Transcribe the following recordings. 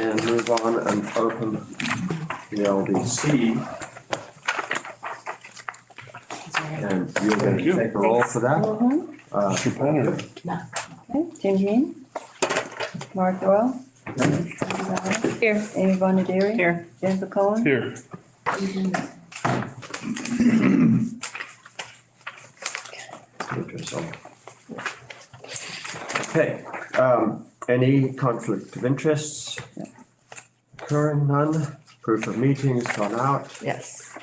and move on and open the LDC. And you're going to take a roll for that. Mr. Penner. Okay, Jim Beam. Mark Doyle. Here. Amy Bonadiri. Here. Jennifer Cohen. Here. Okay, any conflict of interests? Occurring none. Proof of meetings gone out. Yes.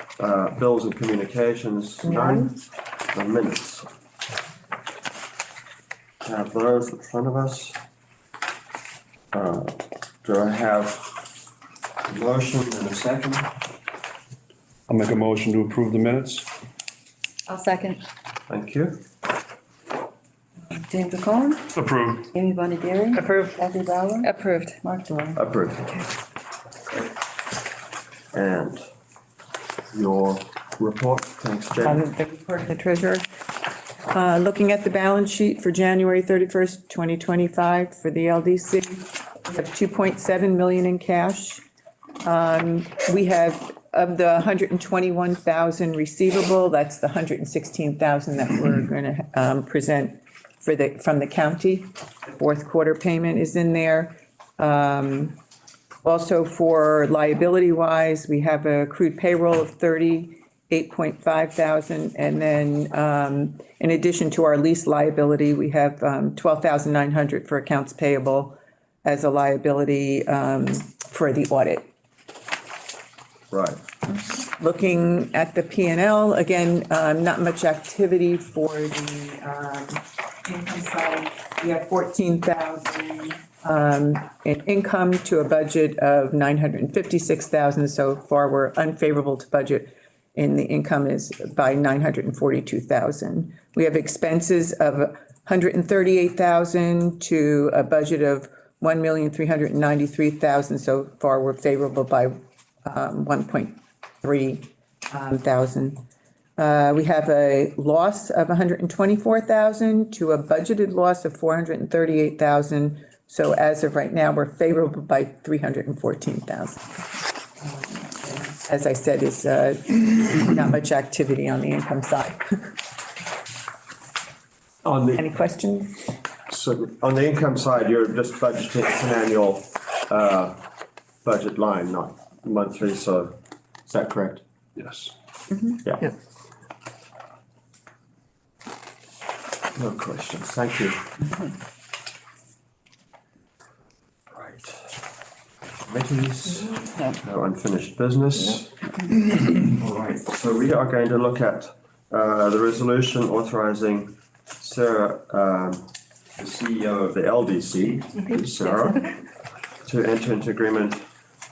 Bills and communications, none. The minutes. Have those in front of us. Do I have a motion and a second? I'll make a motion to approve the minutes. I'll second. Thank you. Jennifer Cohen. Approved. Amy Bonadiri. Approved. Kathy Bauer. Approved. Mark Doyle. Approved. And your report, thanks, Jen. The report of the treasurer. Looking at the balance sheet for January 31st, 2025 for the LDC, we have 2.7 million in cash. We have, of the 121,000 receivable, that's the 116,000 that we're going to present from the county. Fourth quarter payment is in there. Also for liability wise, we have a accrued payroll of 38.5 thousand. And then in addition to our lease liability, we have 12,900 for accounts payable as a liability for the audit. Right. Looking at the P&L, again, not much activity for the income side. We have 14,000 in income to a budget of 956,000. So far, we're unfavorable to budget, and the income is by 942,000. We have expenses of 138,000 to a budget of 1,393,000. So far, we're favorable by 1.3 thousand. We have a loss of 124,000 to a budgeted loss of 438,000. So as of right now, we're favorable by 314,000. As I said, is not much activity on the income side. Any questions? So on the income side, you're just budgeting an annual budget line, not monthly, so is that correct? Yes. Yeah. Yeah. No questions, thank you. Right. Committees, no unfinished business. All right, so we are going to look at the resolution authorizing Sarah, the CEO of the LDC, Sarah, to enter into agreement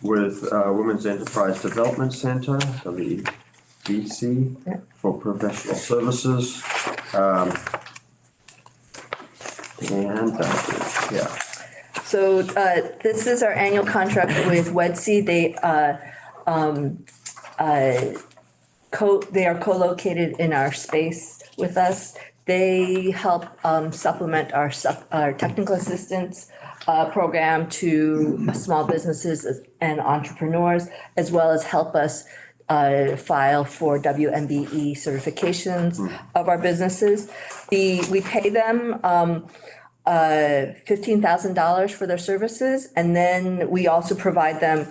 with Women's Enterprise Development Center, WEDC, for professional services. Yeah. So this is our annual contract with WEDC. They are co-located in our space with us. They help supplement our technical assistance program to small businesses and entrepreneurs, as well as help us file for WMBE certifications of our businesses. We pay them $15,000 for their services, and then we also provide them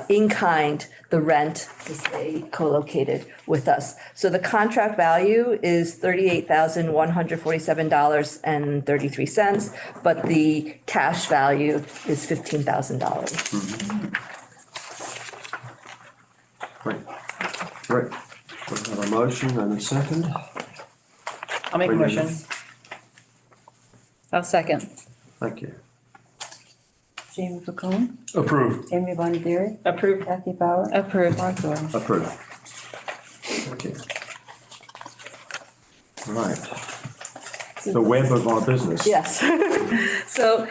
in kind the rent to stay co-located with us. So the contract value is $38,147.33, but the cash value is $15,000. Great. Great. We have a motion and a second. I'll make a motion. I'll second. Thank you. Jennifer Cohen. Approved. Amy Bonadiri. Approved. Kathy Bauer. Approved. Mark Doyle. Approved. Thank you. Right. The web of our business. Yes. So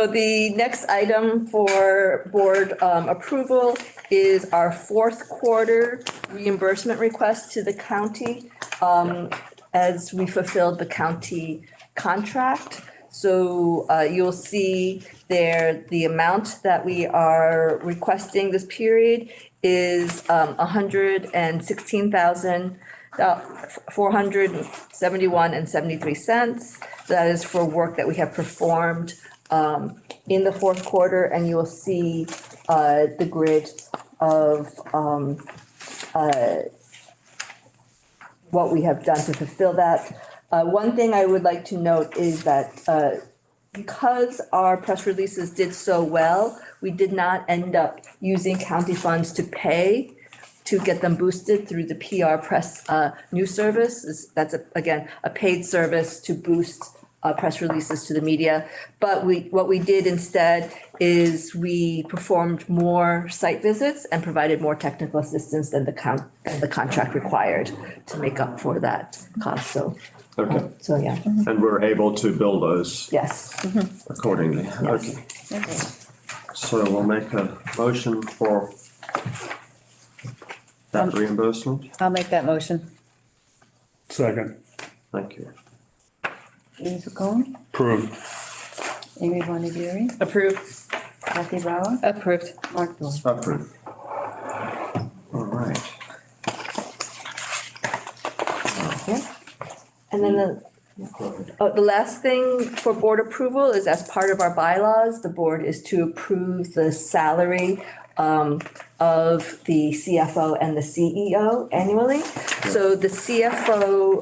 the next item for board approval is our fourth quarter reimbursement request to the county as we fulfilled the county contract. So you'll see there, the amount that we are requesting this period is 116,471.73. That is for work that we have performed in the fourth quarter, and you will see the grid of what we have done to fulfill that. One thing I would like to note is that because our press releases did so well, we did not end up using county funds to pay to get them boosted through the PR press news service. That's again a paid service to boost press releases to the media. But what we did instead is we performed more site visits and provided more technical assistance than the contract required to make up for that cost. Okay, So yeah, and we're able to bill those yes. accordingly. Okay, so we'll make a motion for that reimbursement. I'll make that motion. Second. Thank you. James McCone, Approved. Amy Bondieri, Approved. Kathy Bauer, Approved. Mark Dorr. Approved. All right. And then the last thing for board approval is, as part of our bylaws, the board is to approve the salary of the CFO and the CEO annually. So the CFO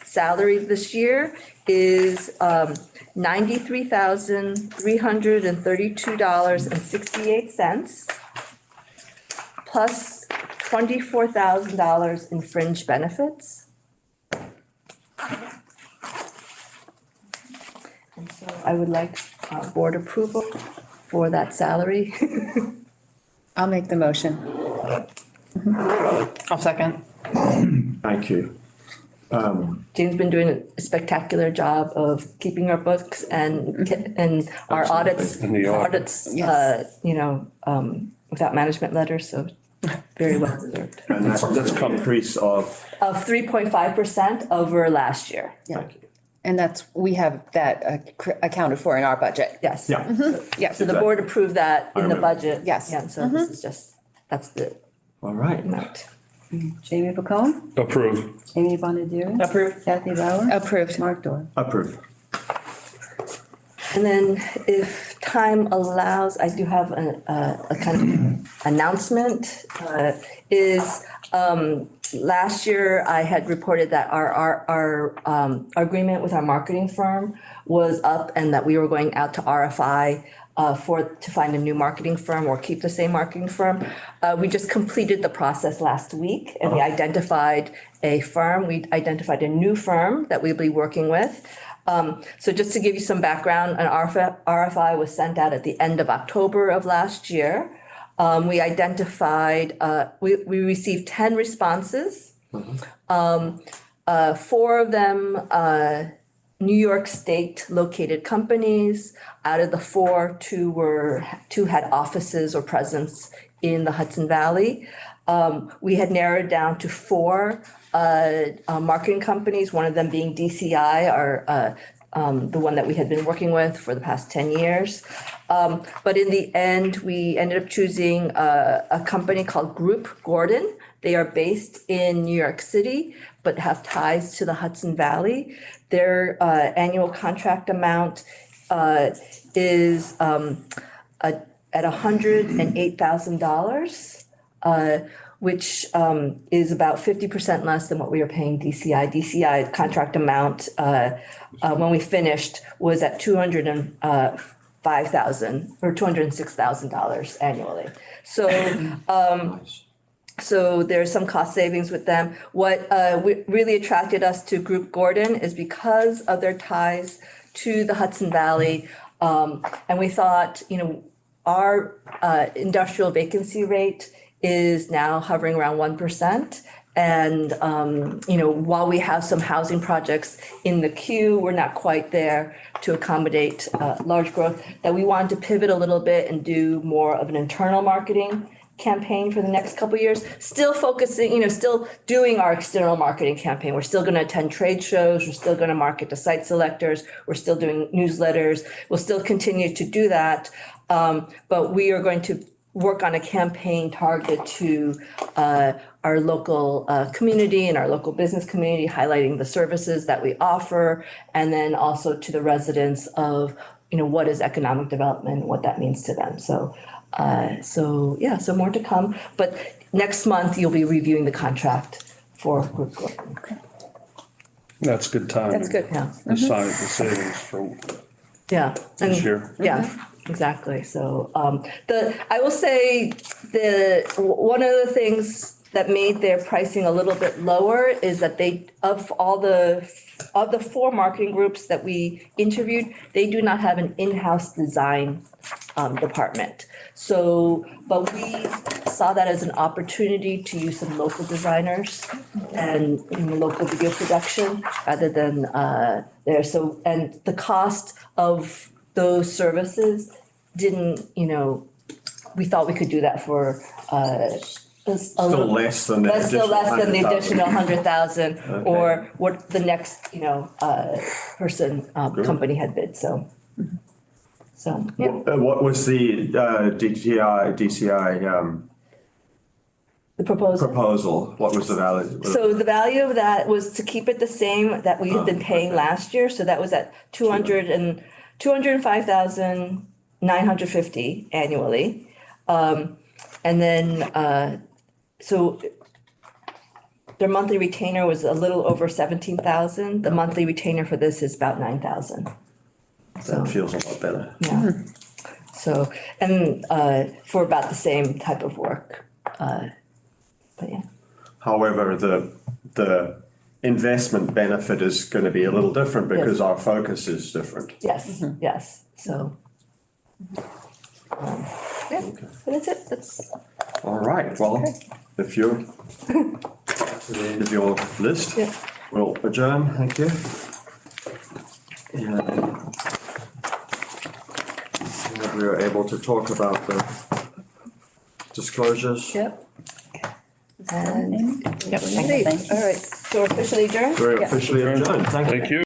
salary this year is $93,332.68 plus $24,000 in fringe benefits. And so I would like board approval for that salary. I'll make the motion. I'll second. Thank you. Jane's been doing a spectacular job of keeping our books and our audits, And the audit. Yes. without management letters, so very well deserved. And that's an increase of, Of 3.5% over last year. thank you. And we have that accounted for in our budget. Yes. Yeah. Yeah. So the board approved that in the remember. budget. Yes. Yeah, so this is just, that's the All right. amount. Jamie McCone, Approved. Amy Bondieri, Approved. Kathy Bauer, Approved. Mark Dorr. Approved. And then if time allows, I do have a kind of announcement, last year I had reported that our agreement with our marketing firm was up and that we were going out to RFI to find a new marketing firm or keep the same marketing firm. We just completed the process last week and we identified a firm. We identified a new firm that we'll be working with. So just to give you some background, an RFI was sent out at the end of October of last year. We identified, we received 10 responses. 4 of them, New York State located companies. Out of the 4, 2 had offices or presence in the Hudson Valley. We had narrowed down to 4 marketing companies, one of them being DCI, the one that we had been working with for the past 10 years. But in the end, we ended up choosing a company called Group Gordon. They are based in New York City, but have ties to the Hudson Valley. Their annual contract amount is at $108,000, which is about 50% less than what we were paying DCI. DCI contract amount, when we finished, was at $205,000 or $206,000 annually. So, so there's some cost savings with them. What really attracted us to Group Gordon is because of their ties to the Hudson Valley. And we thought, our industrial vacancy rate is now hovering around 1%. And, while we have some housing projects in the queue, we're not quite there to accommodate large growth, that we wanted to pivot a little bit and do more of an internal marketing campaign for the next couple of years, still focusing, still doing our external marketing campaign. We're still going to attend trade shows. We're still going to market to site selectors. We're still doing newsletters. We'll still continue to do that. But we are going to work on a campaign target to our local community and our local business community, highlighting the services that we offer, and then also to the residents of, what is economic development, what that means to them. So more to come. But next month, you'll be reviewing the contract for group Gordon. That's good time. That's good. Yeah. The savings for Yeah. this year. Yeah, exactly. So, I will say one of the things that made their pricing a little bit lower is that of the 4 marketing groups that we interviewed, they do not have an in-house design department. So, but we saw that as an opportunity to use some local designers and local video production rather than there. So, and the cost of those services didn't, we thought we could do that for Still less than the That's still less than the additional 100,000. 100,000 or what the next, company had bid, so. Yeah. What was the DCI The proposal. proposal? What was the value? So the value of that was to keep it the same that we had been paying last year, so that was at 205,950 annually. And then, so their monthly retainer was a little over 17,000. The monthly retainer for this is about 9,000. That feels a lot better. Yeah. So, and for about the same type of work. But yeah. However, the investment benefit is going to be a little different because Yes. our focus is different. Yes, yes. So. Yeah, but that's it. That's. All right, well, if you're to the end of your list, Yeah. we'll adjourn, thank you. And we were able to talk about the disclosures. Yep. And. Yep. All right, so we're officially adjourned? We're officially adjourned, thank you. Thank you.